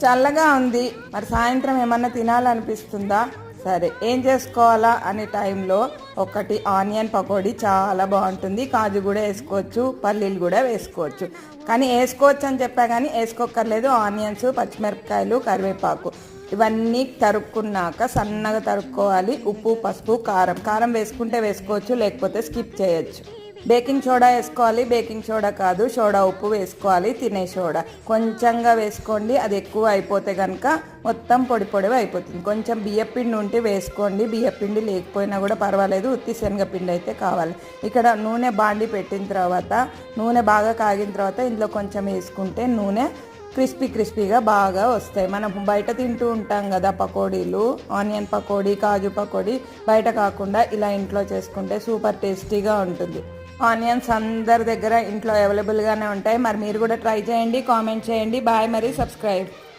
చల్లగా ఉంది, మరి సాయంత్రం ఏమన్నా తినాలనిపిస్తుందా? సరే, ఏం చేసుకోవాలా అనే టైంలో ఒకటి ఆనియన్ పకోడీ చాలా బాగుంటుంది. కాజు కూడా వేసుకోవచ్చు, పల్లీలు కూడా వేసుకోవచ్చు. కానీ వేసుకోవచ్చు అని చెప్పా కానీ వేసుకోక్కర్లేదు. ఆనియన్స్, పచ్చిమిరపకాయలు, కరివేపాకు ఇవన్నీ తరుక్కున్నాక సన్నగా తరుక్కోవాలి. ఉప్పు, పసుపు, కారం వేసుకుంటే వేసుకోవచ్చు, లేకపోతే స్కిప్ చేయొచ్చు. బేకింగ్ సోడా వేసుకోవాలి. బేకింగ్ సోడా కాదు, సోడా ఉప్పు వేసుకోవాలి. తినే సోడా కొంచెంగా వేసుకోండి. అది ఎక్కువ అయిపోతే కనుక మొత్తం పొడి పొడివి అయిపోతుంది. కొంచెం బియ్యపిండి ఉంటే వేసుకోండి. బియ్యపిండి లేకపోయినా కూడా పర్వాలేదు, ఉత్తి శనగపిండి అయితే కావాలి. ఇక్కడ నూనె బాండి పెట్టిన తర్వాత, నూనె బాగా కాగిన తర్వాత ఇందులో కొంచెం వేసుకుంటే నూనె క్రిస్పీగా బాగా వస్తాయి. మనం బయట తింటూ ఉంటాం కదా పకోడీలు, ఆనియన్ పకోడీ, కాజు పకోడీ, బయట కాకుండా ఇలా ఇంట్లో చేసుకుంటే సూపర్ టేస్టీగా ఉంటుంది. ఆనియన్స్ అందరి దగ్గర ఇంట్లో అవైలబుల్గానే ఉంటాయి. మరి మీరు కూడా ట్రై చేయండి, కామెంట్ చేయండి. బాయ్, మరి సబ్స్క్రైబ్.